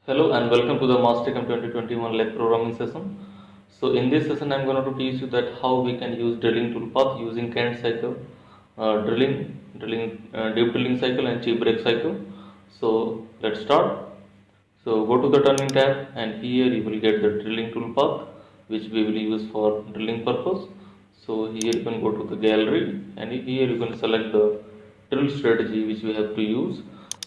Hello and welcome to the Mastercam 2021 Lab programming session. So in this session I'm going to teach you that how we can use drilling toolpath using Kant cycle, deep drilling cycle and cheap break cycle. So let's start. So go to the turning tab and here you will get the drilling toolpath which we will use for drilling purpose. So here you can go to the gallery and here you can select the drill strategy which we have to use.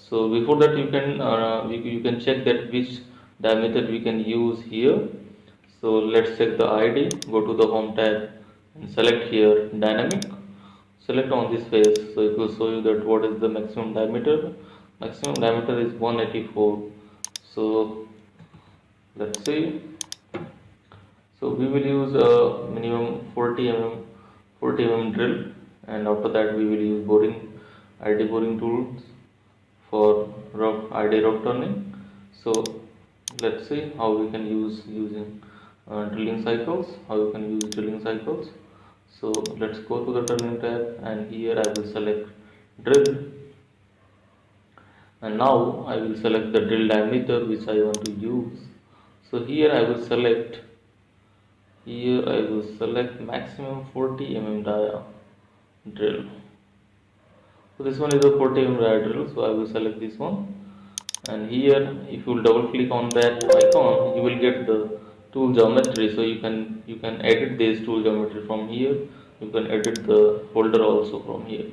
So before that you can check that which diameter we can use here. So let's check the ID, go to the home tab and select here dynamic. Select on this face, so it will show you that what is the maximum diameter. Maximum diameter is 184. So let's see. So we will use a minimum 40 mm drill, and after that we will use ID boring tools for ID rock turning. So let's see how we can use using drilling cycles. How you can use drilling cycles. So let's go to the turning tab and here I will select drill, and now I will select the drill diameter which I want to use. So here I will select maximum 40 mm dia drill. So this one is a 40 mm dia drill, so I will select this one, and here if you will double click on that icon you will get the tool geometry. So you can edit this tool geometry from here. You can edit the folder also from here.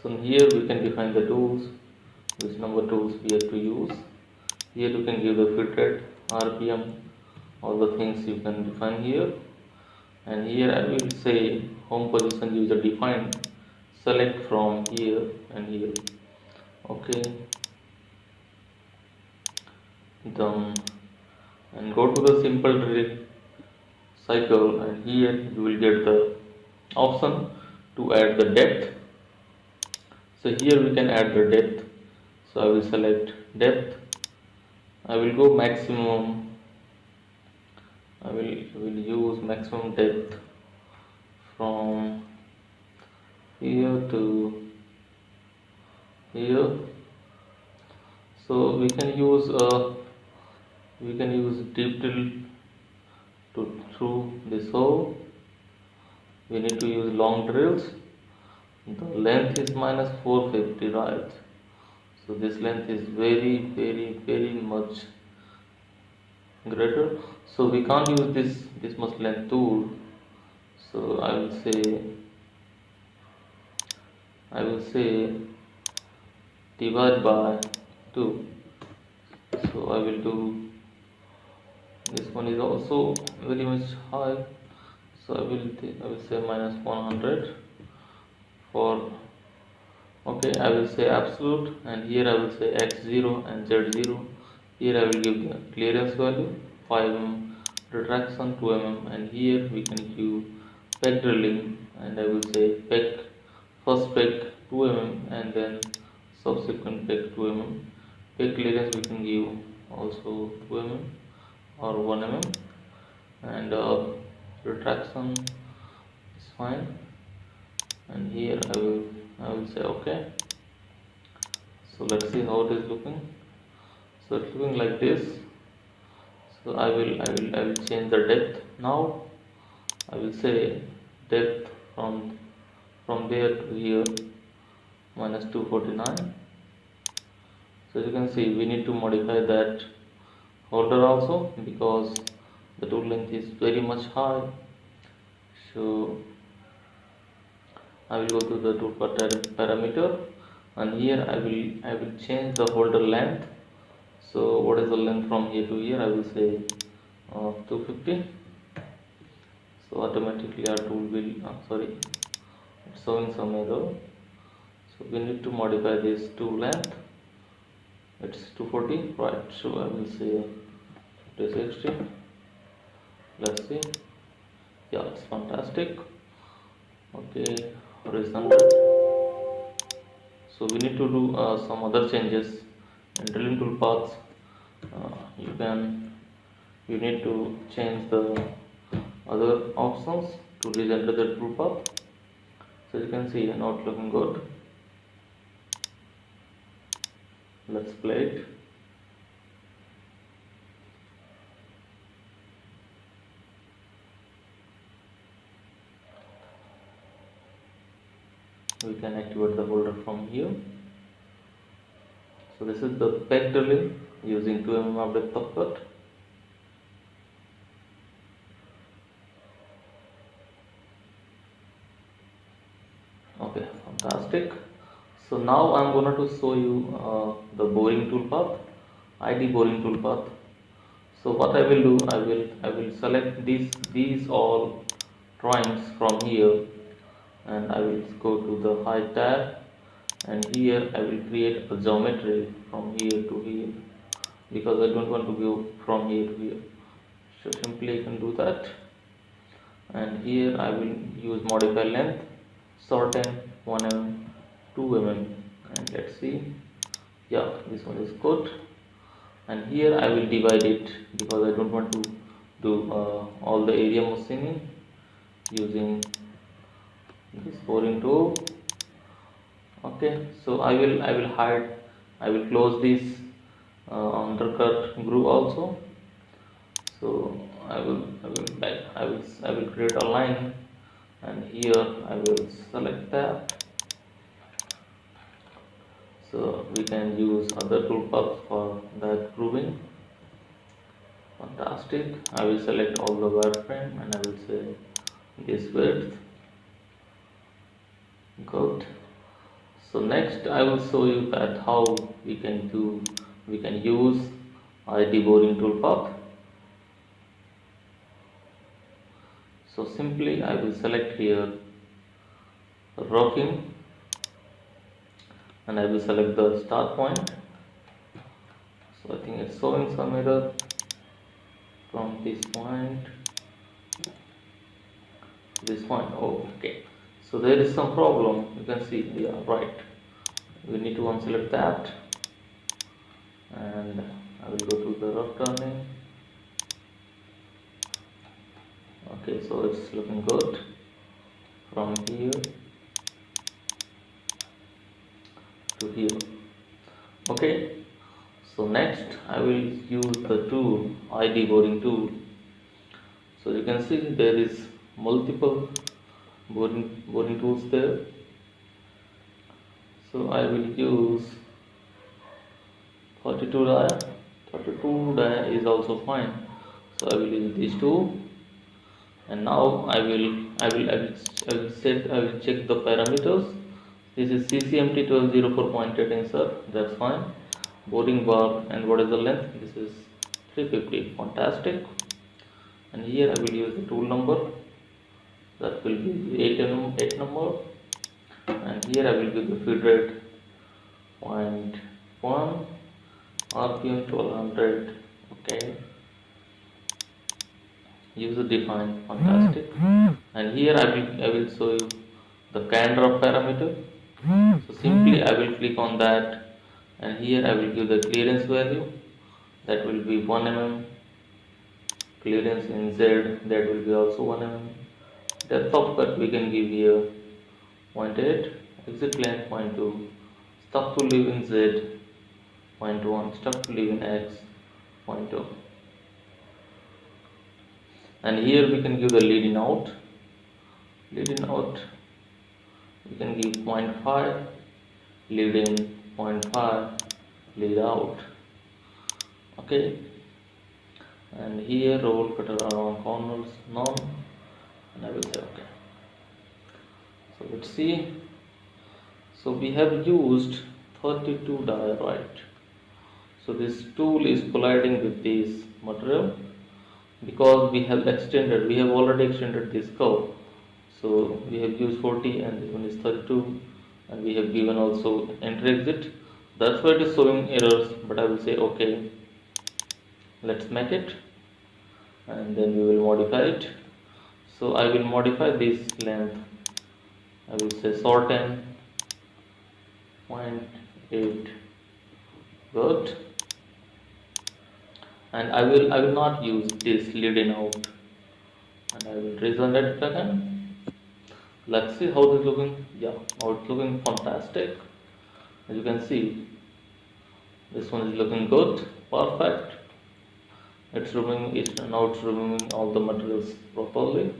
So here we can define the tools, which number tools we have to use. Here you can give the fit rate, RPM, all the things you can define here. And here I will say home position user defined, select from here and here. Okay, done. And go to the simple drill cycle, and here you will get the option to add the depth. So here we can add the depth. So I will select depth. I will go maximum. I will use maximum depth from here to here. So we can use deep drill to through this hole. We need to use long drills. The length is minus 450, right? So this length is very much greater. So we can't use this much length tool. So I will say divide by 2. So I will do, this one is also very much high. So I will say minus 100 for, okay, I will say absolute, and here I will say x0 and z0. Here I will give the clearance value 5 mm, retraction 2 mm, and here we can give peg drilling, and I will say first peg 2 mm and then subsequent peg 2 mm. Peg clearance we can give also 2 mm or 1 mm, and retraction is fine, and here I will say okay. So let's see how it is looking. So it's looking like this. So I will change the depth now. I will say depth from there to here minus 249. So as you can see, we need to modify that holder also because the tool length is very much high. So I will go to the tool parameter, and here I will change the holder length. So what is the length from here to here? I will say 250. So automatically our tool will sorry, it's showing some error. So we need to modify this tool length. It's 240, right? So I will say 260. Let's see. Yeah, it's fantastic. Okay, horizontal. So we need to do some other changes in drilling tool paths. You need to change the other options to re-enter the tool path. So you can see now it's looking good. Let's play it. we can activate the holder from here. So this is the peg drilling using 2 mm of depth of cut. Okay, fantastic. So now I'm going to show you the boring toolpath, ID boring toolpath. So what I will do, I will select these all drawings from here, and I will go to the height tab, and here I will create a geometry from here to here, because I don't want to go from here to here. So simply I can do that, and here I will use modify length, shorten 1 mm, 2 mm, and let's see, yeah, this one is good. And here I will divide it because I don't want to do all the area machining using this boring tool. Okay, so I will hide, I will close this undercut groove also. So I will create a line, and here I will select that. So we can use other toolpaths for that grooving. Fantastic. I will select all the wireframe and I will say this width. Good. So next I will show you that how we can use ID boring toolpath. So simply I will select here roughing, and I will select the start point. So I think it's showing some error from this point to this point. Oh, okay. So there is some problem. You can see, yeah, right. We need to unselect that, and I will go to the rough turning. Okay, so it's looking good from here to here. Okay, so next I will use the tool ID boring tool. So you can see there is multiple boring tools there. So I will use 32 dia. 32 dia is also fine. So I will use these two, and now I will check the parameters. This is CCMT 1204.8 insert, that's fine. Boring bar, and what is the length? This is 350, fantastic. And here I will use the tool number, that will be 8 number, and here I will give the feed rate 0.1, RPM 1200. Okay, user defined, fantastic. And here I will show you the can drop parameter. So simply I will click on that, and here I will give the clearance value, that will be 1 mm. Clearance in Z, that will be also 1 mm. Depth of cut we can give here 0.8, exit length 0.2, stuck to leave in Z 0.1, stuck to leave in X 0.2. And here we can give the lead in out. Lead in out we can give 0.5, lead in 0.5, lead out. Okay, and here roll cutter around corners none, and I will say okay. So let's see. So we have used 32 dia, right? So this tool is colliding with this material because we have already extended this curve. So we have used 40 and this one is 32, and we have given also enter exit. That's why it is showing errors, but I will say okay, let's make it, and then we will modify it. So I will modify this length, I will say shorten 0.8, good. And I will not use this lead in out, and I will regenerate it again. Let's see how this is looking. Yeah, now it's looking fantastic. As you can see, this one is looking good, perfect. Now it's removing all the materials properly.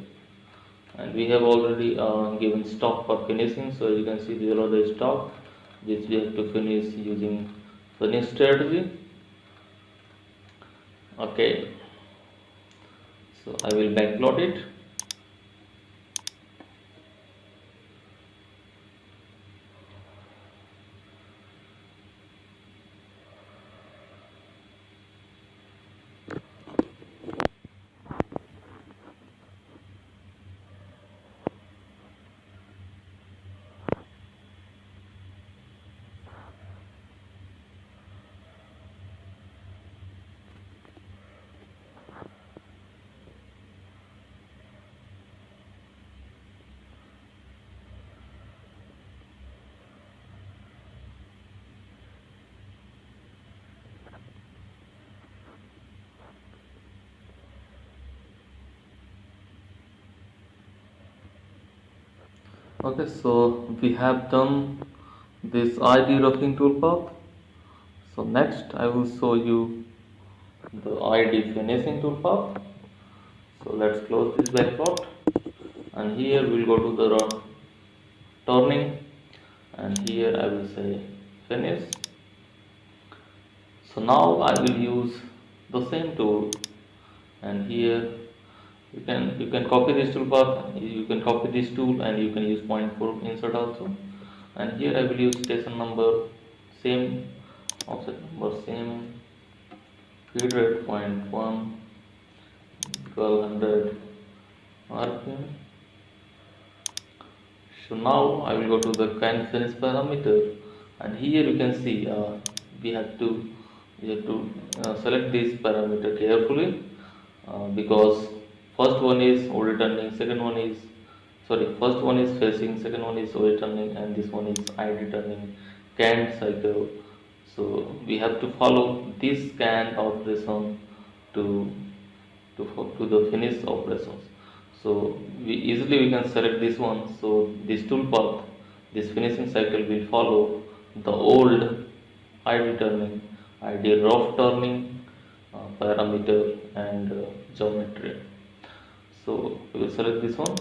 and we have already given stock for finishing. So you can see these are the stock which we have to finish using finish strategy. Okay, so I will backplot it. Okay, so we have done this ID roughing toolpath. So next I will show you the ID finishing toolpath. So let's close this backplot, and here we'll go to the turning, and here I will say finish. So now I will use the same tool, and here you can copy this toolpath, you can copy this tool, and you can use point for insert also. And here I will use station number, same offset number, same feed rate 0.1, 1200 RPM. So now I will go to the can finish parameter, and here you can see we have to select this parameter carefully, because first one is OD turning, second one is, sorry, first one is facing, second one is OD turning, and this one is ID turning canned cycle. So we have to follow this scan operation to to the finish operations. So we can select this one. So this toolpath, this finishing cycle will follow the old ID turning, ID rough turning parameter and geometry. So we will select this one,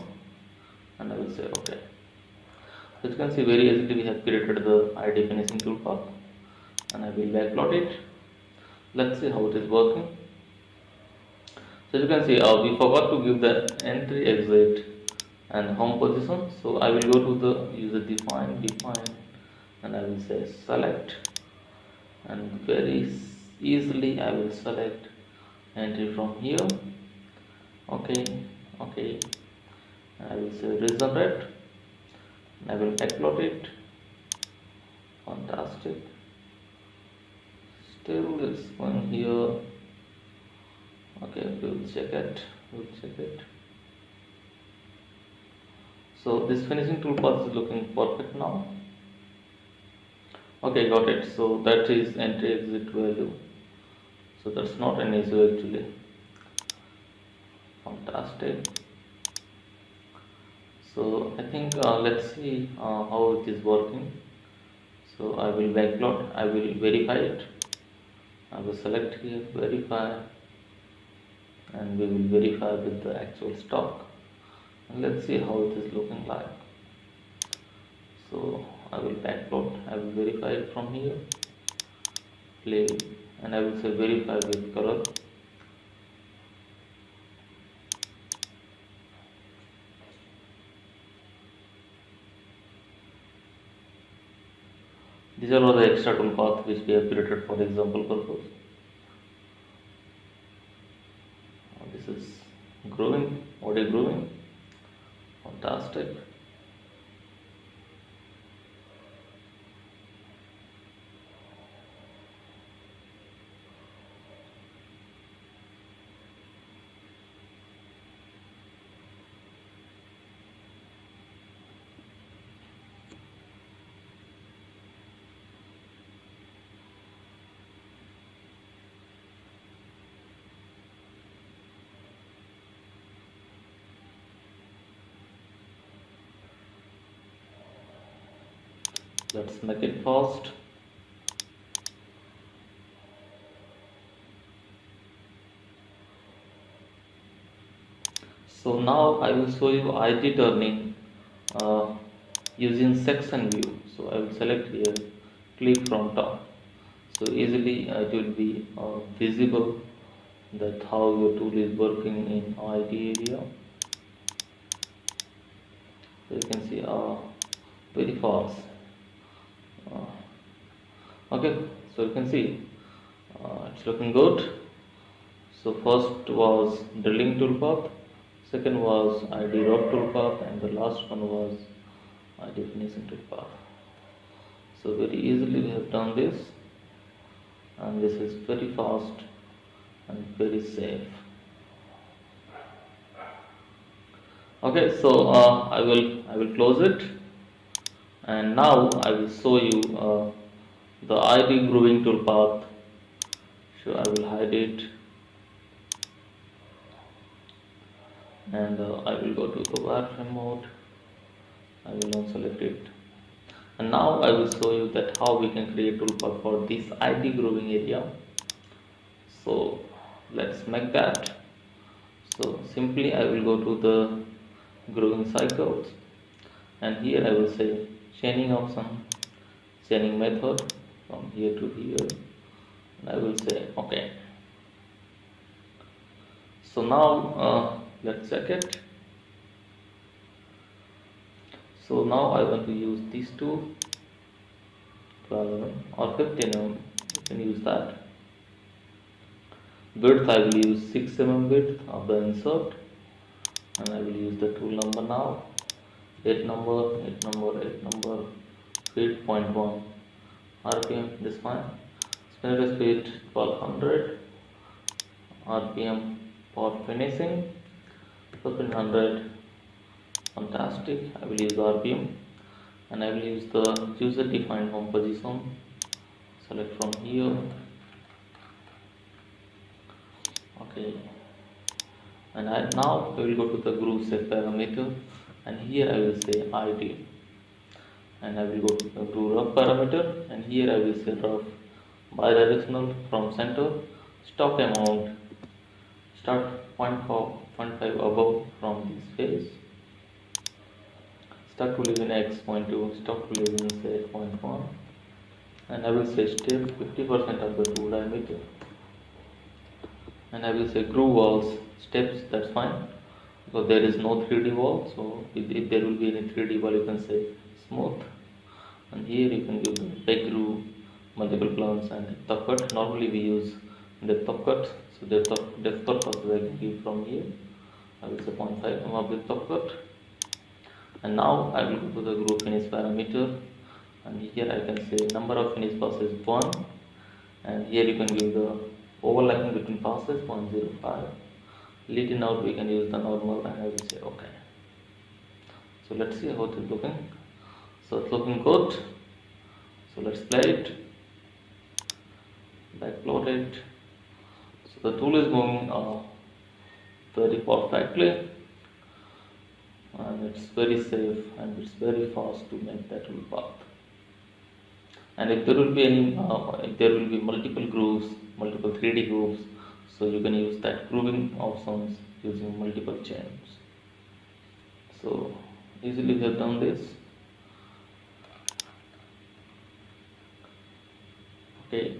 and I will say okay. So you can see very easily we have created the ID finishing toolpath, and I will backplot it. Let's see how it is working. So you can see we forgot to give the entry, exit and home position. So I will go to the user define, and I will say select, and very easily I will select entry from here. Okay, okay, and I will say regenerate, and I will backplot it. Fantastic. Still it's going here. Okay, we'll check it. So this finishing toolpath is looking perfect now. Okay, got it. So that is entry exit value. So that's not an issue actually. Fantastic. So I think let's see how it is working. So I will backplot. I will verify it. I will select here verify, and we will verify with the actual stock, and let's see how it is looking like. So I will backplot, I will verify it from here, play, and I will say verify with color. These are all the extra toolpaths which we have created for example purpose. This is growing, audio growing, fantastic. Let's make it fast. So now I will show you ID turning uh, using section view. So I will select here, click from top. So easily it will be visible that how your tool is working in ID area. So you can see very fast. Uh, okay, so you can see it's looking good. So first was drilling toolpath, second was ID rock toolpath, and the last one was ID finishing toolpath. So very easily we have done this, and this is very fast and very safe. Okay, so I will close it, and now I will show you the ID grooving toolpath. So I will hide it, and I will go to the wireframe mode. I will unselect it, and now I will show you that how we can create toolpath for this ID grooving area. So let's make that. So simply I will go to the grooving cycles, and here I will say chaining option, chaining method from here to here, and I will say okay. So now let's check it. So now I want to use these two, 12 or 15 mm, you can use that. Width I will use 6 mm width of the insert, and I will use the tool number now, 8 number, 8 number, 8 number, speed 0.1, RPM this fine, spinner speed 1200, RPM for finishing 1500, fantastic. I will use RPM, and I will use the user defined home position, select from here, okay, and now I will go to the groove set parameter, and here I will say ID, and I will go to the groove rough parameter, and here I will say rough bidirectional from center, stock amount, start 0.5 above from this phase, start to live in x.2, stop to live in say 0.1, and I will say step 50% of the tool diameter, and I will say groove walls steps, that's fine because there is no 3D wall. So if there will be any 3D wall, you can say smooth, and here you can give the peg groove, multiple plans, and depth of cut. Normally we use depth of cut, so depth purpose I can give from here. I will say 0.5 mm depth of cut, and now I will go to the groove finish parameter, and here I can say number of finish passes 1, and here you can give the overlapping between passes 0.05. Leading out we can use the normal, and I will say okay. So let's see how it is looking. So it's looking good. So let's play it, backload it. So the tool is moving very perfectly, and it's very safe, and it's very fast to make that tool path. And if there will be any if there will be multiple grooves, multiple 3D grooves, so you can use that grooving options using multiple chains. So easily we have done this. Okay,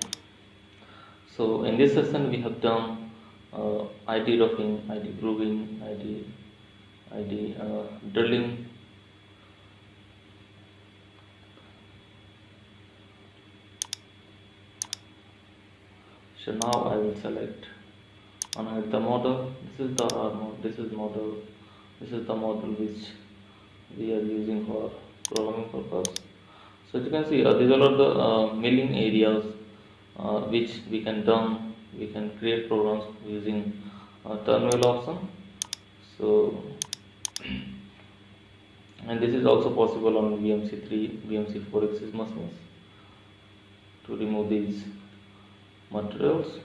so in this session we have done ID roughing, ID grooving, ID drilling, so now I will select unhide the model. This is the model, this is the model which we are using for programming purpose. So you can see these are the milling areas which we can create programs using terminal option. So and this is also possible on VMC3, VMC4 axis machines to remove these materials.